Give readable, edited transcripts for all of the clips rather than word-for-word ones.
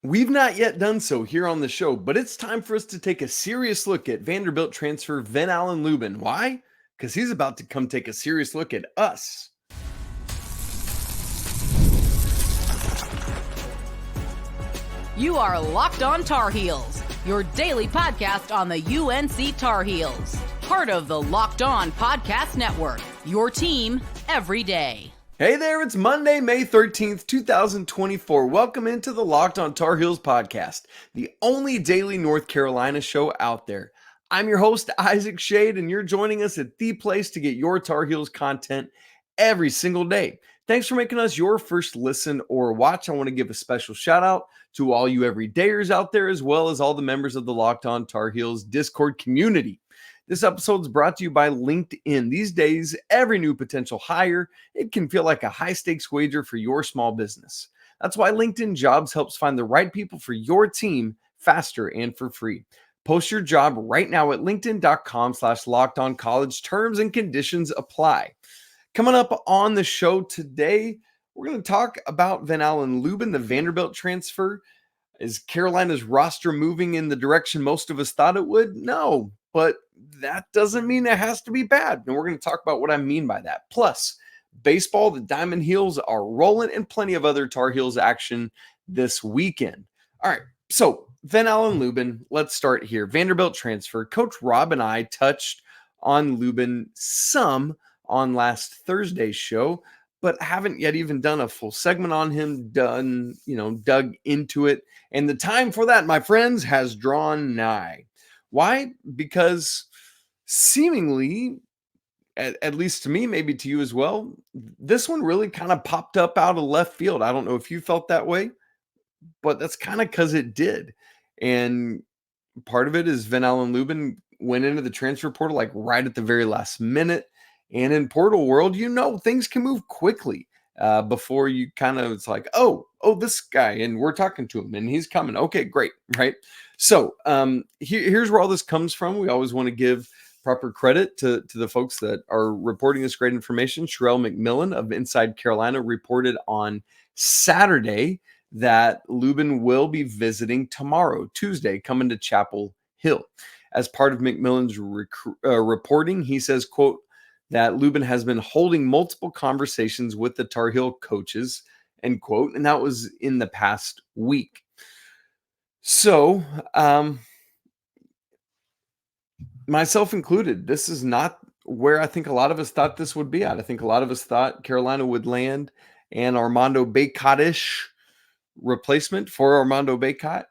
We've not yet done so here on the show, but it's time for us to take a serious look at Vanderbilt transfer Ven-Allen Lubin. Why? Because he's about to come take a serious look at us. You are Locked On Tar Heels, your daily podcast on the UNC Tar Heels. Part of the Locked On Podcast Network, your team every day. Hey there, it's Monday, May 13th, 2024. Welcome into the Locked On Tar Heels podcast, the only daily North Carolina show out there. I'm your host, Isaac Shade, and you're joining us at the place to get your Tar Heels content every single day. Thanks for making us your first listen or watch. I want to give a special shout out to all you everydayers out there, as well as all the members of the Locked On Tar Heels Discord community. This episode is brought to you by LinkedIn. These days, every new potential hire, it can feel like a high-stakes wager for your small business. That's why LinkedIn Jobs helps find the right people for your team faster and for free. Post your job right now at linkedin.com/lockedoncollege. Terms and conditions apply. Coming up on the show today, we're going to talk about Ven-Allen Lubin, the Vanderbilt transfer. Is Carolina's roster moving in the direction most of us thought it would? No, but that doesn't mean it has to be bad. And we're going to talk about what I mean by that. Plus, baseball, the Diamond Heels are rolling, and plenty of other Tar Heels action this weekend. All right, so Ven-Allen Lubin, let's start here. Vanderbilt transfer. Coach Rob and I touched on Lubin some on last Thursday's show, but haven't yet even done a full segment on him, dug into it. And the time for that, my friends, has drawn nigh. Why? Because seemingly, at least to me, maybe to you as well, this one really kind of popped up out of left field. I don't know if you felt that way, but that's kind of because it did. And part of it is Ven-Allen Lubin went into the transfer portal like right at the very last minute. And in portal world, things can move quickly before you it's like, oh, this guy, and we're talking to him and he's coming. Okay, great, right? So here's where all this comes from. We always want to give proper credit to the folks that are reporting this great information. Sherelle McMillan of Inside Carolina reported on Saturday that Lubin will be visiting tomorrow, Tuesday, coming to Chapel Hill. As part of McMillan's reporting, he says, quote, that Lubin has been holding multiple conversations with the Tar Heel coaches, end quote, and that was in the past week. So, myself included, this is not where I think a lot of us thought this would be at. I think a lot of us thought Carolina would land an Armando Bacot-ish replacement for Armando Bacot,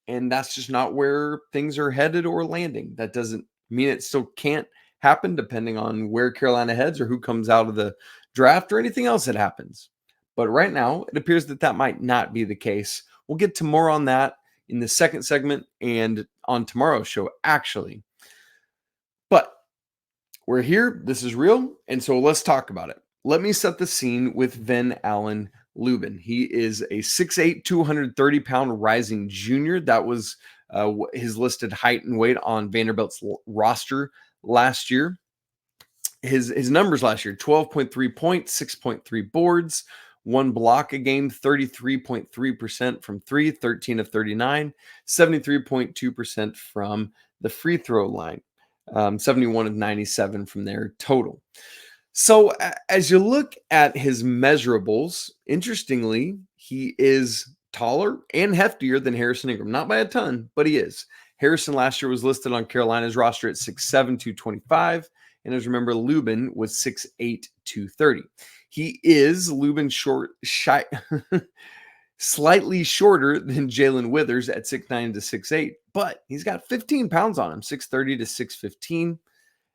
and that's just not where things are headed or landing. That doesn't mean it still can't happen depending on where Carolina heads or who comes out of the draft or anything else that happens. But right now, it appears that might not be the case. We'll get to more on that in the second segment and on tomorrow's show, actually. But we're here. This is real. And so let's talk about it. Let me set the scene with Ven-Allen Lubin. He is a 6'8", 230-pound rising junior. That was his listed height and weight on Vanderbilt's roster last year. His numbers last year: 12.3 points, 6.3 boards, 1 block a game, 33.3% from three, 13 of 39, 73.2% from the free throw line, 71 of 97 from there total. So as you look at his measurables, interestingly, he is taller and heftier than Harrison Ingram. Not by a ton, but he is. Harrison last year was listed on Carolina's roster at 6'7", 225. And as remember, Lubin was 6'8", 230. He is Lubin slightly shorter than Jalen Withers at 6'9" to 6'8", but he's got 15 pounds on him, 630 to 615.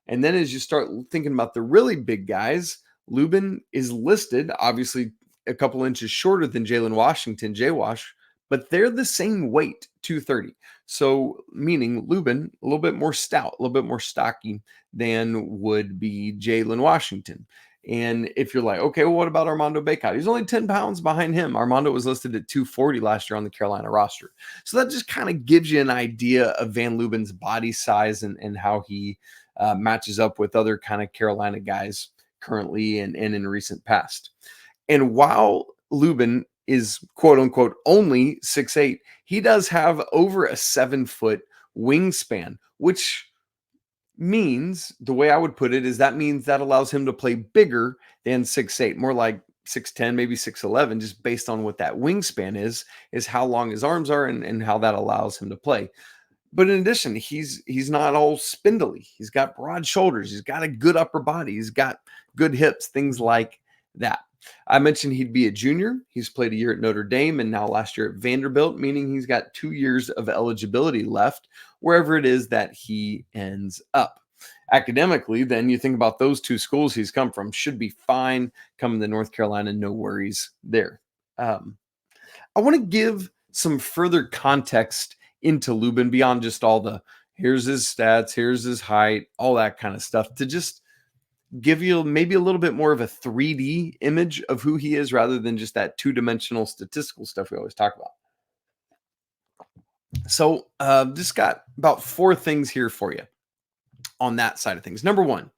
And then as you start thinking about the really big guys, Lubin is listed, obviously a couple inches shorter than Jalen Washington, J-Wash, but they're the same weight, 230. So meaning Lubin, a little bit more stout, a little bit more stocky than would be Jalen Washington. And if you're like, okay, well, what about Armando Bacot? He's only 10 pounds behind him. Armando was listed at 240 last year on the Carolina roster. So that just kind of gives you an idea of Van Lubin's body size and how he matches up with other kind of Carolina guys currently and in recent past. And while Lubin is quote unquote only 6'8", he does have over a 7-foot wingspan, which means, the way I would put it is, that means that allows him to play bigger than 6'8", more like 6'10", maybe 6'11", just based on what that wingspan is how long his arms are and how that allows him to play. But in addition, he's not all spindly. He's got broad shoulders. He's got a good upper body. He's got good hips, things like that. I mentioned he'd be a junior. He's played a year at Notre Dame and now last year at Vanderbilt, meaning he's got 2 years of eligibility left wherever it is that he ends up. Academically, then you think about those 2 schools he's come from, should be fine. Coming to North Carolina, no worries there. I want to give some further context into Lubin beyond just all the here's his stats, here's his height, all that kind of stuff, to just give you maybe a little bit more of a 3D image of who he is rather than just that 2-dimensional statistical stuff we always talk about. So just got about 4 things here for you on that side of things. Number 1,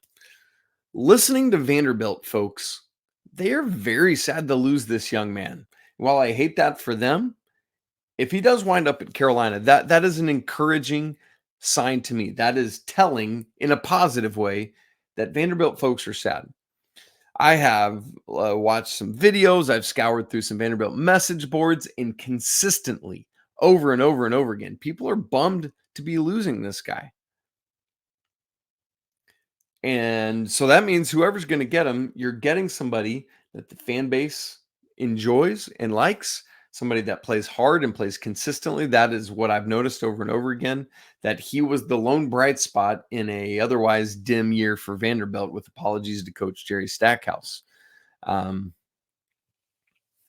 listening to Vanderbilt folks, they are very sad to lose this young man. While I hate that for them, if he does wind up at Carolina, that is an encouraging sign to me. That is telling in a positive way that Vanderbilt folks are sad. I have watched some videos. I've scoured through some Vanderbilt message boards, and consistently, over and over and over again, people are bummed to be losing this guy. And so that means whoever's going to get him, you're getting somebody that the fan base enjoys and likes, somebody that plays hard and plays consistently. That is what I've noticed over and over again, that he was the lone bright spot in a otherwise dim year for Vanderbilt, with apologies to Coach Jerry Stackhouse. A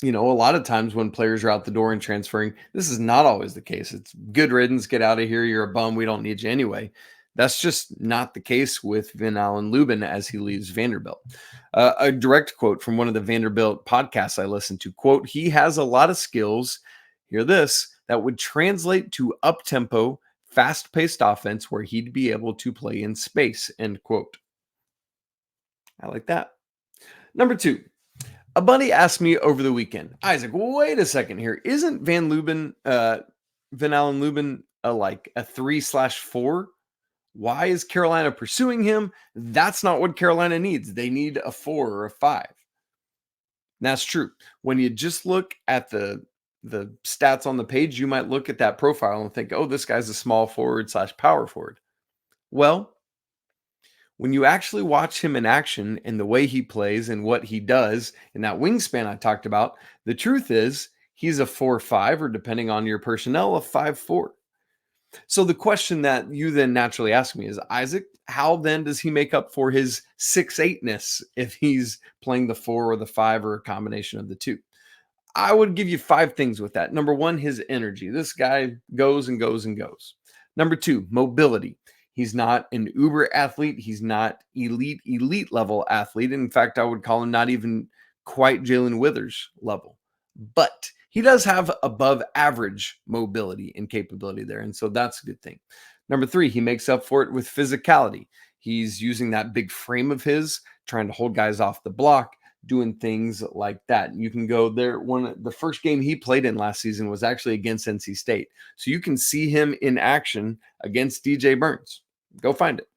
lot of times when players are out the door and transferring, this is not always the case. It's good riddance, get out of here, you're a bum, we don't need you anyway. That's just not the case with Ven-Allen Lubin as he leaves Vanderbilt. A direct quote from one of the Vanderbilt podcasts I listened to, quote, "He has a lot of skills," hear this, "that would translate to up-tempo, fast-paced offense where he'd be able to play in space," end quote. I like that. Number 2, a buddy asked me over the weekend, Isaac, wait a second here. Isn't Ven-Allen Lubin like a 3/4? Why is Carolina pursuing him? That's not what Carolina needs. They need a 4 or a 5. And that's true. When you just look at the stats on the page, you might look at that profile and think, oh, this guy's a small forward/power forward. Well, when you actually watch him in action and the way he plays and what he does in that wingspan I talked about, the truth is he's a 4/5, or depending on your personnel, a 5/4. So the question that you then naturally ask me is, Isaac, how then does he make up for his 6'8"ness if he's playing the 4 or the 5 or a combination of the 2? I would give you 5 things with that. Number 1, his energy. This guy goes and goes and goes. Number 2, mobility. He's not an uber athlete. He's not elite level athlete. In fact, I would call him not even quite Jalen Withers level. But he does have above average mobility and capability there. And so that's a good thing. Number 3, he makes up for it with physicality. He's using that big frame of his, trying to hold guys off the block, doing things like that. You can go there. The first game he played in last season was actually against NC State. So you can see him in action against DJ Burns. Go find it.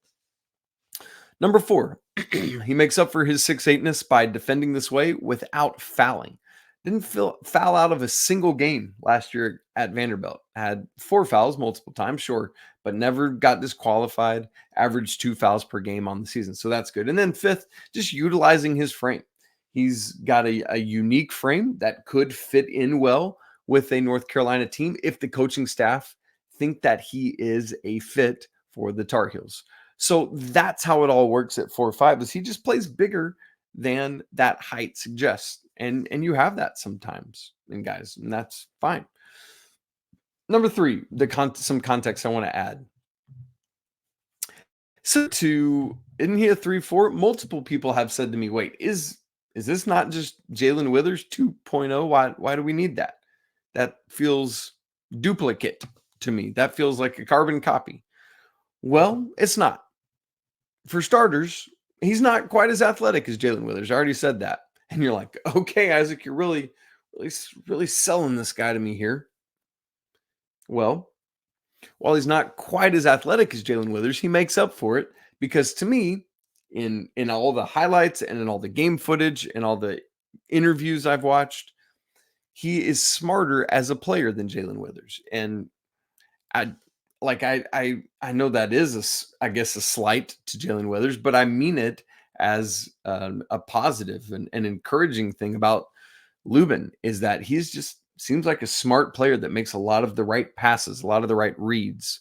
Number 4, he makes up for his 6'8"ness by defending this way without fouling. Didn't foul out of a single game last year at Vanderbilt. Had 4 fouls multiple times, sure, but never got disqualified. Averaged 2 fouls per game on the season. So that's good. And then 5th, just utilizing his frame. He's got a unique frame that could fit in well with a North Carolina team if the coaching staff think that he is a fit for the Tar Heels. So that's how it all works at 4'5", is he just plays bigger than that height suggests. And you have that sometimes in guys, and that's fine. Number 3, some context I want to add. So isn't he a 3/4? Multiple people have said to me, wait, is this not just Jalen Withers 2.0? Why do we need that? That feels duplicate to me. That feels like a carbon copy. Well, it's not. For starters, he's not quite as athletic as Jalen Withers. I already said that. And you're like, okay, Isaac, you're really really selling this guy to me here. Well, while he's not quite as athletic as Jae'lyn Withers, he makes up for it because to me, in all the highlights and in all the game footage and all the interviews I've watched, he is smarter as a player than Jae'lyn Withers. And I I know that is I guess a slight to Jae'lyn Withers, but I mean it as a positive and an encouraging thing about Lubin is that he's just seems like a smart player that makes a lot of the right passes, a lot of the right reads,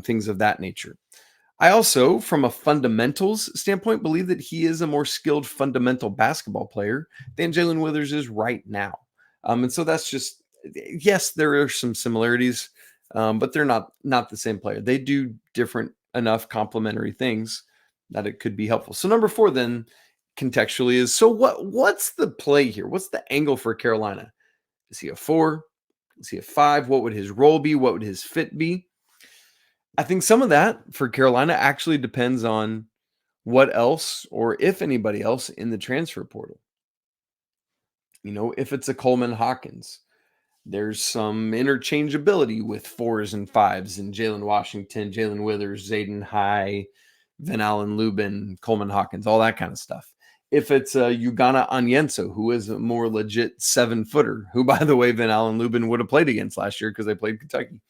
things of that nature. I also, from a fundamentals standpoint, believe that he is a more skilled fundamental basketball player than Jae'lyn Withers is right now. And so that's just, yes, there are some similarities, but they're not the same player. They do different enough complementary things that it could be helpful. So number 4 then contextually is, so what's the play here? What's the angle for Carolina? Is he a 4? Is he a 5? What would his role be? What would his fit be? I think some of that for Carolina actually depends on what else or if anybody else in the transfer portal. If it's a Coleman Hawkins, there's some interchangeability with 4s and 5s and Jalen Washington, Jalen Withers, Zayden High, Ven-Allen Lubin, Coleman Hawkins, all that kind of stuff. If it's a Ugonna Onyenso, who is a more legit 7-footer, who, by the way, Ven-Allen Lubin would have played against last year because they played Kentucky,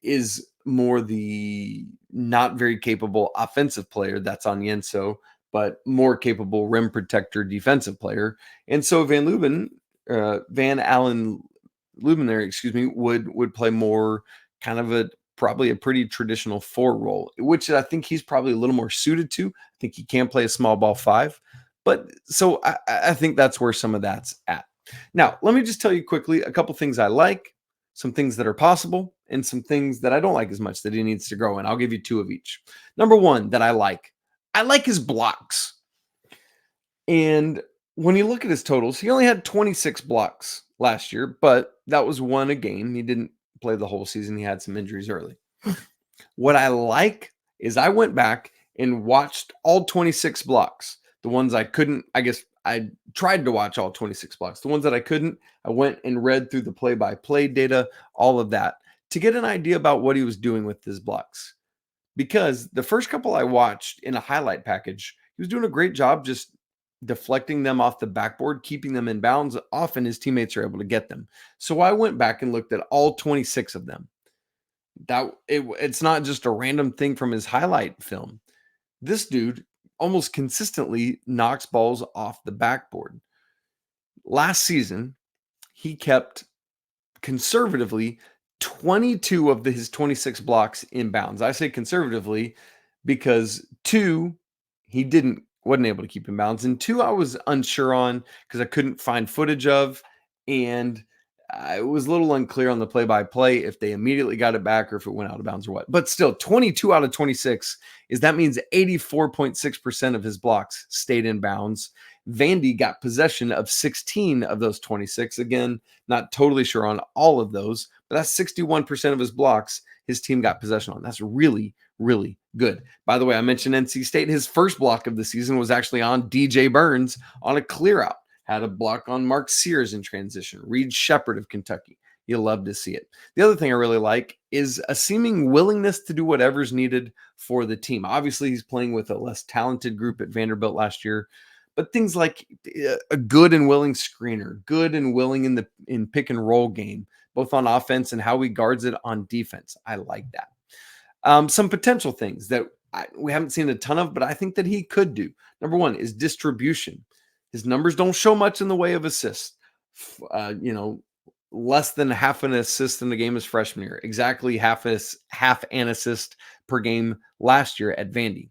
is more the not very capable offensive player. That's Onyenso, but more capable rim protector defensive player. And so Ven-Allen Lubin there, would play more kind of probably a pretty traditional 4 role, which I think he's probably a little more suited to. I think he can play a small ball 5. But so I think that's where some of that's at. Now, let me just tell you quickly a couple things I like, some things that are possible, and some things that I don't like as much that he needs to grow in. I'll give you 2 of each. Number 1 that I like his blocks. And when you look at his totals, he only had 26 blocks last year, but that was 1 a game. He didn't play the whole season. He had some injuries early. What I like is I went back and watched all 26 blocks. The ones I couldn't, I guess I tried to watch all 26 blocks. The ones that I couldn't, I went and read through the play-by-play data, all of that, to get an idea about what he was doing with his blocks. Because the first couple I watched in a highlight package, he was doing a great job just deflecting them off the backboard, keeping them in bounds. Often his teammates are able to get them. So I went back and looked at all 26 of them. It's not just a random thing from his highlight film. This dude almost consistently knocks balls off the backboard. Last season, he kept conservatively 22 of his 26 blocks in bounds. I say conservatively because 2 he wasn't able to keep in bounds, and 2 I was unsure on because I couldn't find footage of, and it was a little unclear on the play-by-play if they immediately got it back or if it went out of bounds or what. But still, 22 out of 26 that means 84.6% of his blocks stayed in bounds. Vandy got possession of 16 of those 26. Again, not totally sure on all of those, but that's 61% of his blocks his team got possession on. That's really, really good. By the way, I mentioned NC State. His first block of the season was actually on DJ Burns on a clear out. Had a block on Mark Sears in transition. Reed Shepherd of Kentucky. You'll love to see it. The other thing I really like is a seeming willingness to do whatever's needed for the team. Obviously, he's playing with a less talented group at Vanderbilt last year, but things like a good and willing screener, good and willing in pick and roll game, both on offense and how he guards it on defense. I like that. Some potential things that we haven't seen a ton of, but I think that he could do. Number 1 is distribution. His numbers don't show much in the way of assists. Less than half an assist in the game his freshman year. Exactly half an assist per game last year at Vandy.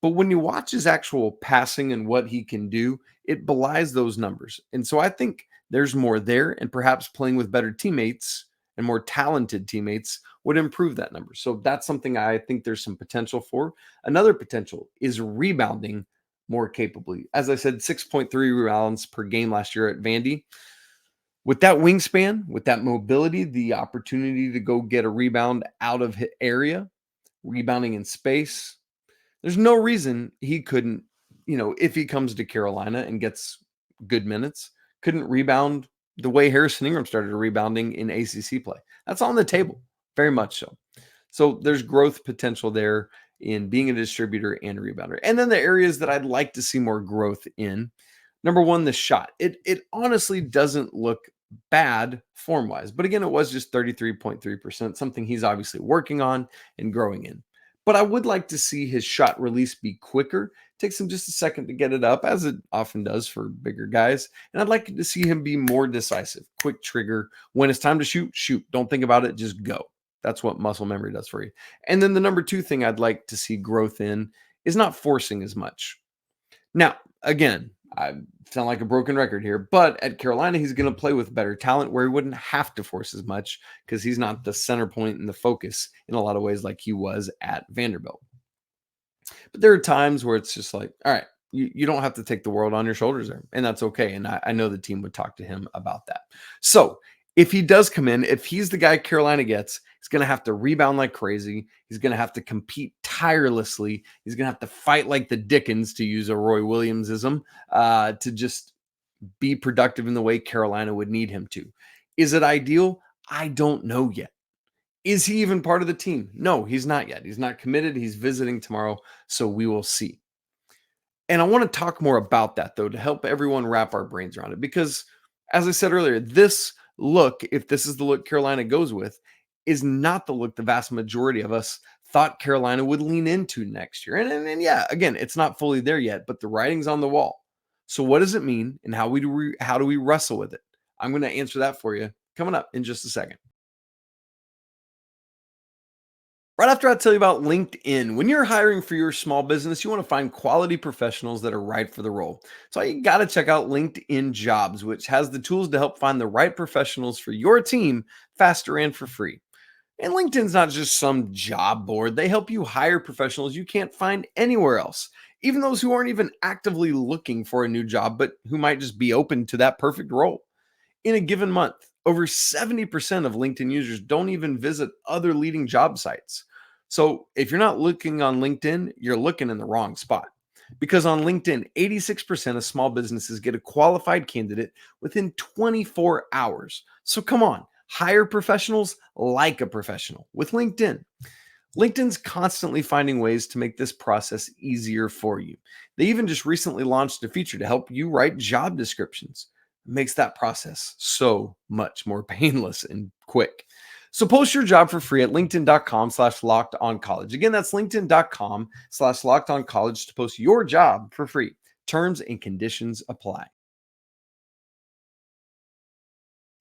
But when you watch his actual passing and what he can do, it belies those numbers. And so I think there's more there, and perhaps playing with better teammates and more talented teammates would improve that number. So that's something I think there's some potential for. Another potential is rebounding more capably. As I said, 6.3 rebounds per game last year at Vandy. With that wingspan, with that mobility, the opportunity to go get a rebound out of his area, rebounding in space, there's no reason he couldn't, if he comes to Carolina and gets good minutes, couldn't rebound the way Harrison Ingram started rebounding in ACC play. That's on the table, very much so. So there's growth potential there in being a distributor and a rebounder. And then the areas that I'd like to see more growth in. Number one, the shot. It honestly doesn't look bad form-wise. But again, it was just 33.3%, something he's obviously working on and growing in. But I would like to see his shot release be quicker. It takes him just a second to get it up, as it often does for bigger guys. And I'd like to see him be more decisive, quick trigger. When it's time to shoot, shoot. Don't think about it, just go. That's what muscle memory does for you. And then the number two thing I'd like to see growth in is not forcing as much. Now, again, I sound like a broken record here, but at Carolina, he's going to play with better talent where he wouldn't have to force as much because he's not the center point and the focus in a lot of ways like he was at Vanderbilt. But there are times where it's just like, all right, you don't have to take the world on your shoulders there, and that's okay. And I know the team would talk to him about that. So if he does come in, if he's the guy Carolina gets, he's going to have to rebound like crazy. He's going to have to compete tirelessly. He's going to have to fight like the Dickens, to use a Roy Williamsism, to just be productive in the way Carolina would need him to. Is it ideal? I don't know yet. Is he even part of the team? No, he's not yet. He's not committed. He's visiting tomorrow, so we will see. And I want to talk more about that, though, to help everyone wrap our brains around it. Because, as I said earlier, this look, if this is the look Carolina goes with, is not the look the vast majority of us thought Carolina would lean into next year. And yeah, again, it's not fully there yet, but the writing's on the wall. So what does it mean, and how do we wrestle with it? I'm going to answer that for you coming up in just a second. Right after I tell you about LinkedIn, when you're hiring for your small business, you want to find quality professionals that are right for the role. So you got to check out LinkedIn Jobs, which has the tools to help find the right professionals for your team faster and for free. And LinkedIn's not just some job board. They help you hire professionals you can't find anywhere else, even those who aren't even actively looking for a new job, but who might just be open to that perfect role. In a given month, over 70% of LinkedIn users don't even visit other leading job sites. So if you're not looking on LinkedIn, you're looking in the wrong spot. Because on LinkedIn, 86% of small businesses get a qualified candidate within 24 hours. So come on, hire professionals like a professional with LinkedIn. LinkedIn's constantly finding ways to make this process easier for you. They even just recently launched a feature to help you write job descriptions. It makes that process so much more painless and quick. So post your job for free at linkedin.com/lockedoncollege. Again, that's linkedin.com/lockedoncollege to post your job for free. Terms and conditions apply.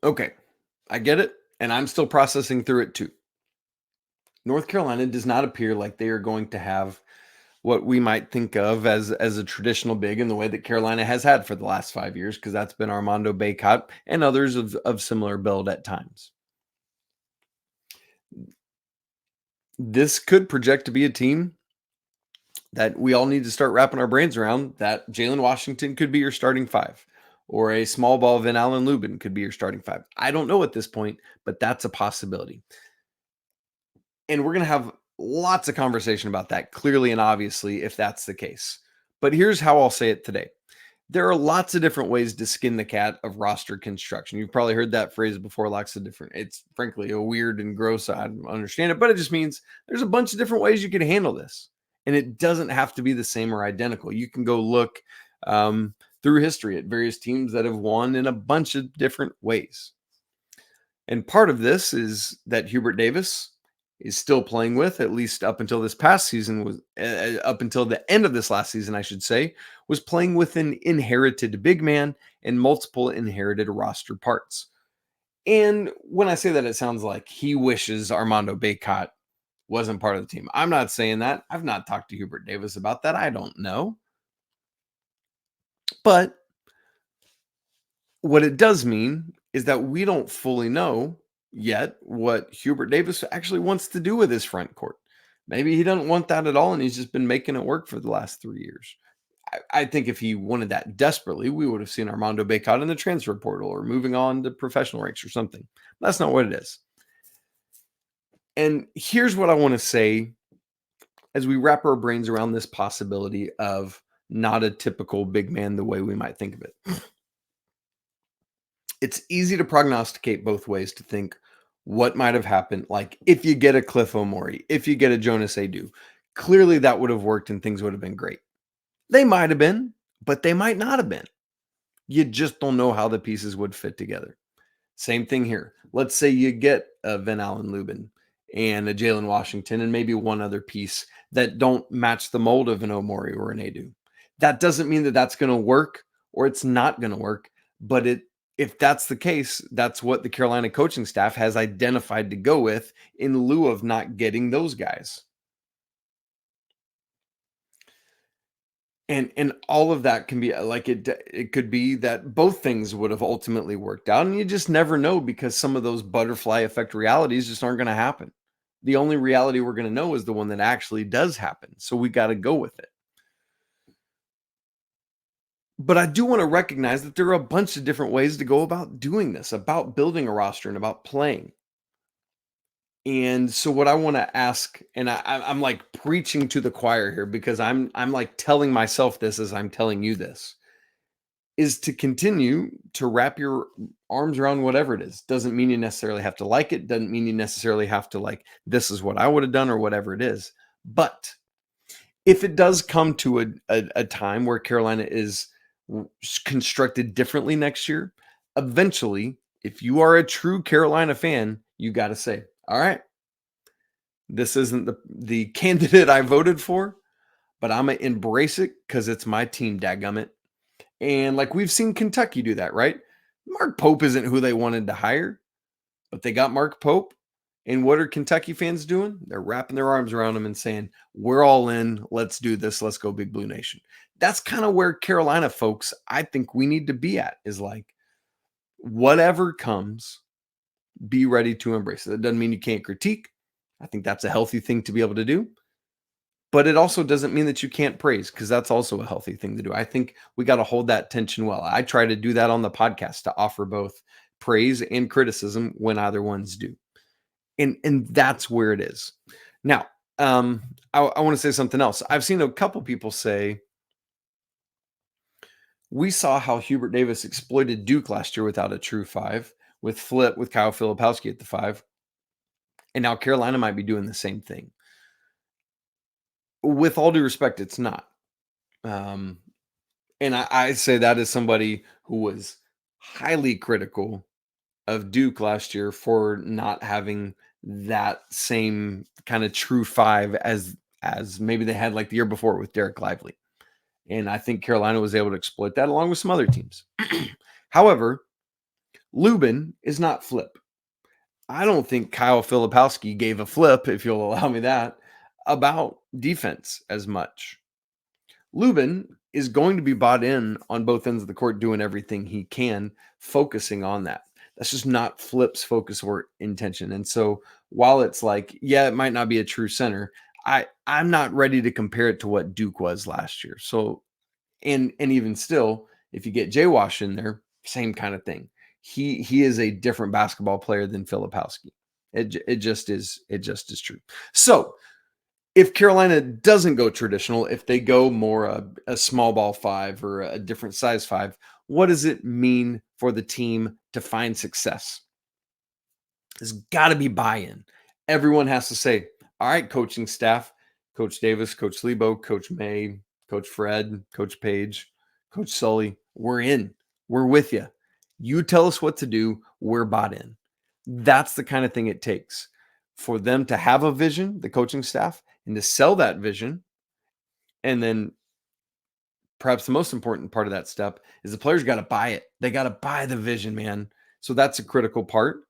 Okay, I get it, and I'm still processing through it too. North Carolina does not appear like they are going to have what we might think of as a traditional big in the way that Carolina has had for the last 5 years, because that's been Armando Bacot and others of similar build at times. This could project to be a team that we all need to start wrapping our brains around, that Jalen Washington could be your starting five, or a small ball Ven-Allen Lubin could be your starting five. I don't know at this point, but that's a possibility. And we're going to have lots of conversation about that, clearly and obviously, if that's the case. But here's how I'll say it today. There are lots of different ways to skin the cat of roster construction. You've probably heard that phrase before, lots of different. It's frankly a weird and gross. I don't understand it, but it just means there's a bunch of different ways you can handle this. And it doesn't have to be the same or identical. You can go look through history at various teams that have won in a bunch of different ways. And part of this is that Hubert Davis is still playing with, at least up until this past season, was up until the end of this last season, I should say, was playing with an inherited big man and multiple inherited roster parts. And when I say that, it sounds like he wishes Armando Bacot wasn't part of the team. I'm not saying that. I've not talked to Hubert Davis about that. I don't know. But what it does mean is that we don't fully know yet what Hubert Davis actually wants to do with his front court. Maybe he doesn't want that at all, and he's just been making it work for the last 3 years. I think if he wanted that desperately, we would have seen Armando Bacot in the transfer portal or moving on to professional ranks or something. That's not what it is. And here's what I want to say as we wrap our brains around this possibility of not a typical big man the way we might think of it. It's easy to prognosticate both ways to think what might have happened. Like if you get a Cliff Omori, if you get a Jonas Adu, clearly that would have worked and things would have been great. They might have been, but they might not have been. You just don't know how the pieces would fit together. Same thing here. Let's say you get a Ven-Allen Lubin and a Jalen Washington and maybe one other piece that don't match the mold of an Omori or an Adu. That doesn't mean that that's going to work or it's not going to work, but if that's the case, that's what the Carolina coaching staff has identified to go with in lieu of not getting those guys. And all of that can be like it could be that both things would have ultimately worked out, and you just never know because some of those butterfly effect realities just aren't going to happen. The only reality we're going to know is the one that actually does happen. So we got to go with it. But I do want to recognize that there are a bunch of different ways to go about doing this, about building a roster and about playing. And so what I want to ask, and I'm like preaching to the choir here because I'm like telling myself this as I'm telling you this, is to continue to wrap your arms around whatever it is. Doesn't mean you necessarily have to like it. Doesn't mean you necessarily have to like, this is what I would have done or whatever it is. But if it does come to a time where Carolina is constructed differently next year, eventually, if you are a true Carolina fan, you got to say, all right, this isn't the candidate I voted for, but I'm going to embrace it because it's my team, dadgummit. And like we've seen Kentucky do that, right? Mark Pope isn't who they wanted to hire, but they got Mark Pope. And what are Kentucky fans doing? They're wrapping their arms around him and saying, we're all in. Let's do this. Let's go Big Blue Nation. That's kind of where Carolina folks, I think we need to be at, is like, whatever comes, be ready to embrace it. That doesn't mean you can't critique. I think that's a healthy thing to be able to do. But it also doesn't mean that you can't praise, because that's also a healthy thing to do. I think we got to hold that tension well. I try to do that on the podcast, to offer both praise and criticism when either one's due. And that's where it is. Now, I want to say something else. I've seen a couple people say, we saw how Hubert Davis exploited Duke last year without a true five, with Kyle Filipowski at the 5. And now Carolina might be doing the same thing. With all due respect, it's not. And I say that as somebody who was highly critical of Duke last year for not having that same kind of true 5 as maybe they had like the year before with Derek Lively. And I think Carolina was able to exploit that along with some other teams. However, Lubin is not flip. I don't think Kyle Filipowski gave a flip, if you'll allow me that, about defense as much. Lubin is going to be bought in on both ends of the court, doing everything he can, focusing on that. That's just not Flip's focus or intention. And so while it's like, yeah, it might not be a true center, I'm not ready to compare it to what Duke was last year. So, and even still, if you get Jay Wash in there, same kind of thing. He is a different basketball player than Filipowski. It just is true. So if Carolina doesn't go traditional, if they go more a small ball 5 or a different size 5, what does it mean for the team to find success? There's got to be buy-in. Everyone has to say, all right, coaching staff, Coach Davis, Coach Lebo, Coach May, Coach Fred, Coach Page, Coach Sully, we're in. We're with you. You tell us what to do. We're bought in. That's the kind of thing it takes for them to have a vision, the coaching staff, and to sell that vision. And then perhaps the most important part of that step is the players got to buy it. They got to buy the vision, man. So that's a critical part.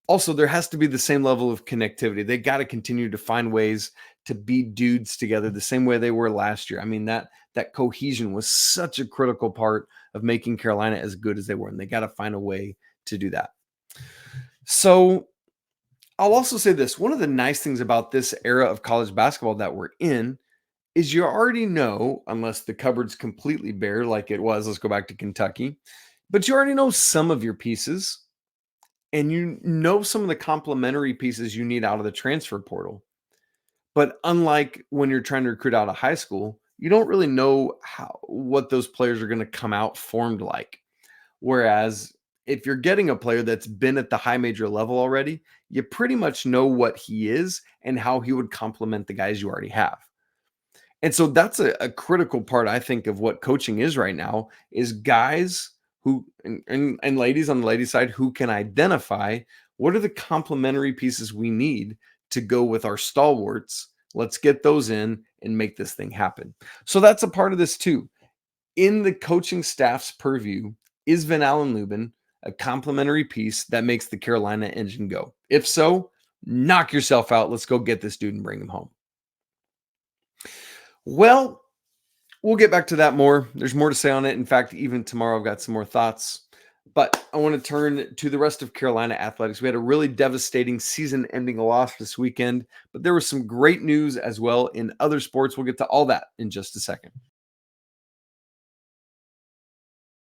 Also, there has to be the same level of connectivity. They got to continue to find ways to be dudes together the same way they were last year. I mean, that cohesion was such a critical part of making Carolina as good as they were, and they got to find a way to do that. So I'll also say this. One of the nice things about this era of college basketball that we're in is you already know, unless the cupboard's completely bare like it was, let's go back to Kentucky, but you already know some of your pieces, and you know some of the complementary pieces you need out of the transfer portal. But unlike when you're trying to recruit out of high school, you don't really know what those players are going to come out formed like. Whereas if you're getting a player that's been at the high major level already, you pretty much know what he is and how he would complement the guys you already have. And so that's a critical part, I think, of what coaching is right now, is guys who, and ladies on the ladies' side, who can identify what are the complementary pieces we need to go with our stalwarts. Let's get those in and make this thing happen. So that's a part of this too. In the coaching staff's purview, is Ven-Allen Lubin a complementary piece that makes the Carolina engine go? If so, knock yourself out. Let's go get this dude and bring him home. Well, we'll get back to that more. There's more to say on it. In fact, even tomorrow, I've got some more thoughts. But I want to turn to the rest of Carolina athletics. We had a really devastating season-ending loss this weekend, but there was some great news as well in other sports. We'll get to all that in just a second.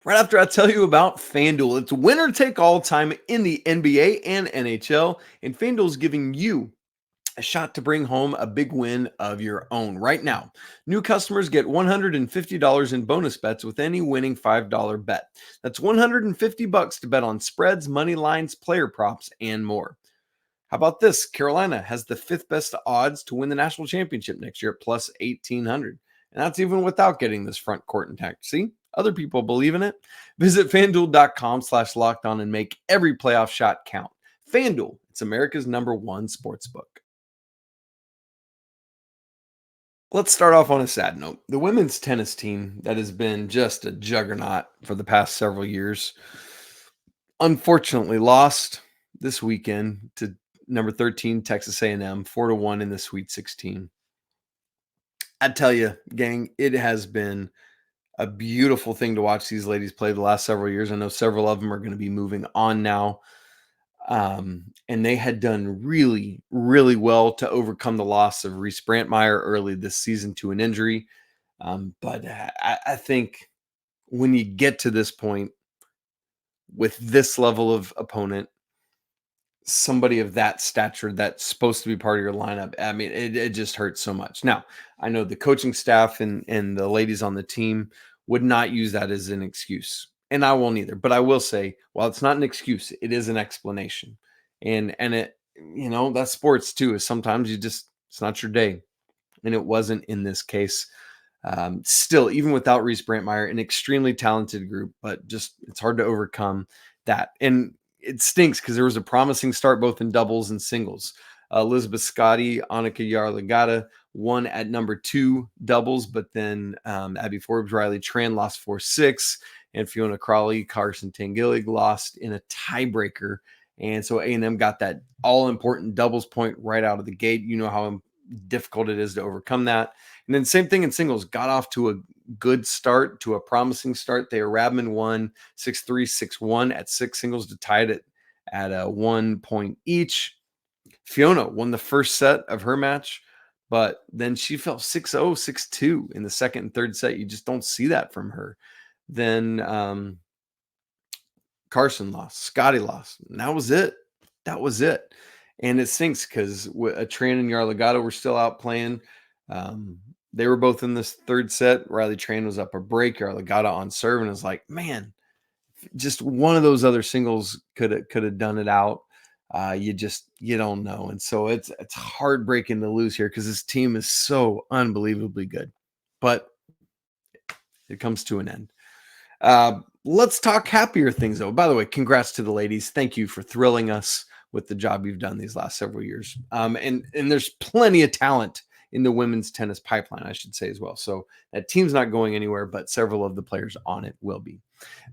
Right after I tell you about FanDuel, it's winner take all time in the NBA and NHL, and FanDuel is giving you a shot to bring home a big win of your own. Right now, new customers get $150 in bonus bets with any winning $5 bet. That's $150 to bet on spreads, money lines, player props, and more. How about this? Carolina has the 5th best odds to win the national championship next year at plus 1,800. And that's even without getting this front court intact. See? Other people believe in it. Visit FanDuel.com/lockedon and make every playoff shot count. FanDuel, it's America's #1 sportsbook. Let's start off on a sad note. The women's tennis team that has been just a juggernaut for the past several years, unfortunately lost this weekend to number 13 Texas A&M, 4-1 in the Sweet 16. I tell you, gang, it has been a beautiful thing to watch these ladies play the last several years. I know several of them are going to be moving on now. And they had done really, really well to overcome the loss of Reese Brantmeyer early this season to an injury. But I think when you get to this point with this level of opponent, somebody of that stature that's supposed to be part of your lineup, I mean, it just hurts so much. Now, I know the coaching staff and the ladies on the team would not use that as an excuse. And I won't either. But I will say, while it's not an excuse, it is an explanation. And it, that's sports too, is sometimes it's not your day. And it wasn't in this case. Still, even without Reese Brantmeyer, an extremely talented group, but just it's hard to overcome that. And it stinks because there was a promising start both in doubles and singles. Elizabeth Scotty, Annika Yarlagata won at number 2 doubles, but then Abby Forbes, Riley Tran lost 4-6. And Fiona Crawley, Carson Tangilig lost in a tiebreaker. And so A&M got that all-important doubles point right out of the gate. You know how difficult it is to overcome that. And then same thing in singles. Got off to a good start, to a promising start. Thea Rabman won 6-3, 6-1 at 6 singles to tie it at 1 point each. Fiona won the first set of her match, but then she fell 6-0, 6-2 in the second and third set. You just don't see that from her. Then Carson lost, Scotty lost. And that was it. That was it. And it stinks because Tran and Yarlagata were still out playing. They were both in this third set. Riley Tran was up a break. Yarlagata on serve, and it was like, man, just one of those other singles could have done it out. You don't know. And so it's heartbreaking to lose here because this team is so unbelievably good. But it comes to an end. Let's talk happier things, though. By the way, congrats to the ladies. Thank you for thrilling us with the job you've done these last several years. And there's plenty of talent in the women's tennis pipeline, I should say, as well. So that team's not going anywhere, but several of the players on it will be.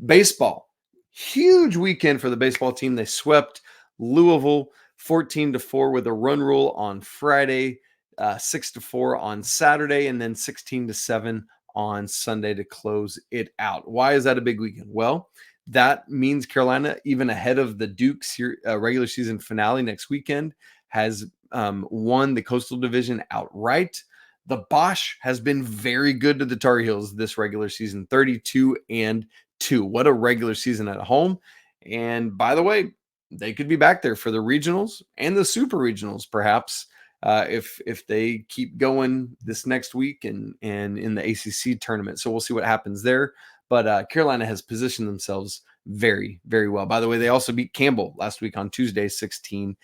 Baseball, huge weekend for the baseball team. They swept Louisville 14-4 with a run rule on Friday, 6-4 on Saturday, and then 16-7 on Sunday to close it out. Why is that a big weekend? Well, that means Carolina, even ahead of the Duke's regular season finale next weekend, has won the Coastal Division outright. The Bosch has been very good to the Tar Heels this regular season, 32-2. What a regular season at home. And by the way, they could be back there for the regionals and the super regionals, perhaps, if they keep going this next week and in the ACC tournament. So we'll see what happens there. But Carolina has positioned themselves very, very well. By the way, they also beat Campbell last week on Tuesday, 16-10.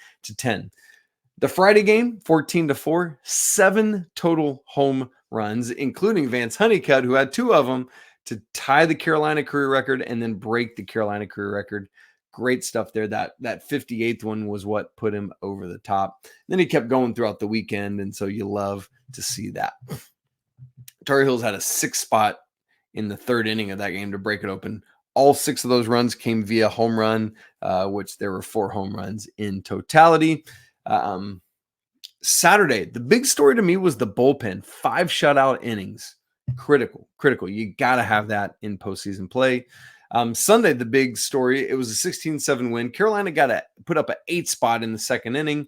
The Friday game, 14-4, 7 total home runs, including Vance Honeycutt, who had 2 of them to tie the Carolina career record and then break the Carolina career record. Great stuff there. That 58th one was what put him over the top. Then he kept going throughout the weekend, and so you love to see that. Tar Heels had a 6 spot in the 3rd inning of that game to break it open. All 6 of those runs came via home run, which there were 4 home runs in totality. Saturday, the big story to me was the bullpen. 5 shutout innings. Critical. You got to have that in postseason play. Sunday, the big story, it was a 16-7 win. Carolina got to put up an 8 spot in the 2nd inning.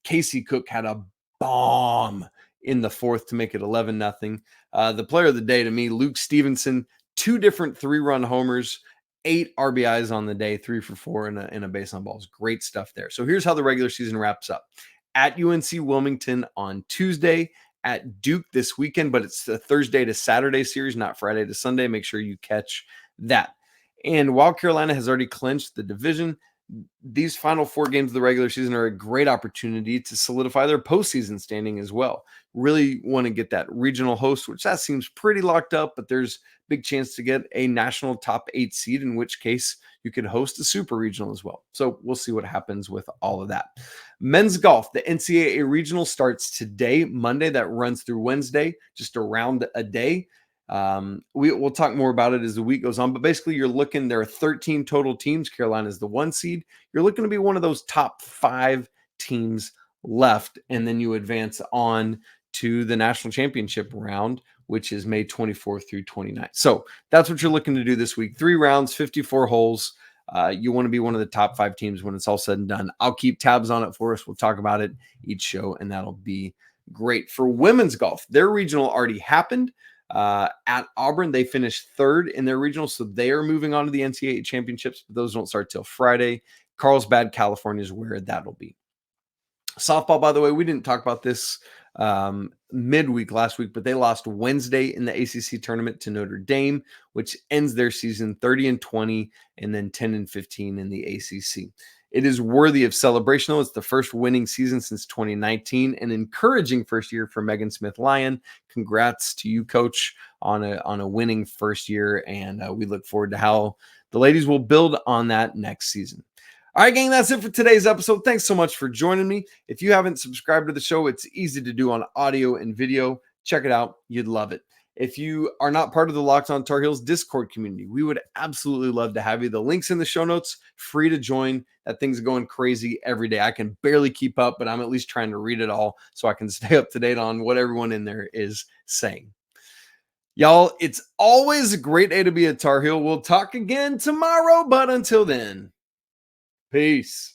Casey Cook had a bomb in the 4th to make it 11-0. The player of the day to me, Luke Stevenson, 2 different 3-run homers, 8 RBIs on the day, 3 for 4 in a base on balls. Great stuff there. So here's how the regular season wraps up. At UNC Wilmington on Tuesday, at Duke this weekend, but it's a Thursday to Saturday series, not Friday to Sunday. Make sure you catch that. And while Carolina has already clinched the division, these final 4 games of the regular season are a great opportunity to solidify their postseason standing as well. Really want to get that regional host, which that seems pretty locked up, but there's big chance to get a national top 8 seed, in which case you could host a super regional as well. So we'll see what happens with all of that. Men's golf, the NCAA regional starts today, Monday. That runs through Wednesday, just around a day. We'll talk more about it as the week goes on, but basically there are 13 total teams. Carolina is the 1 seed. You're looking to be one of those top 5 teams left, and then you advance on to the national championship round, which is May 24th through 29th. So that's what you're looking to do this week. 3 rounds, 54 holes. You want to be one of the top 5 teams when it's all said and done. I'll keep tabs on it for us. We'll talk about it each show, and that'll be great. For women's golf, their regional already happened. At Auburn, they finished 3rd in their regional, so they are moving on to the NCAA championships, but those don't start till Friday. Carlsbad, California is where that'll be. Softball, by the way, we didn't talk about this midweek last week, but they lost Wednesday in the ACC tournament to Notre Dame, which ends their season 30-20 and then 10-15 in the ACC. It is worthy of celebration, though. It's the first winning season since 2019, an encouraging first year for Megan Smith-Lyon. Congrats to you, Coach, on a winning first year, and we look forward to how the ladies will build on that next season. All right, gang, that's it for today's episode. Thanks so much for joining me. If you haven't subscribed to the show, it's easy to do on audio and video. Check it out. You'd love it. If you are not part of the Locked On Tar Heels Discord community, we would absolutely love to have you. The link's in the show notes. Free to join. That thing's going crazy every day. I can barely keep up, but I'm at least trying to read it all so I can stay up to date on what everyone in there is saying. Y'all, it's always a great day to be a Tar Heel. We'll talk again tomorrow, but until then, peace.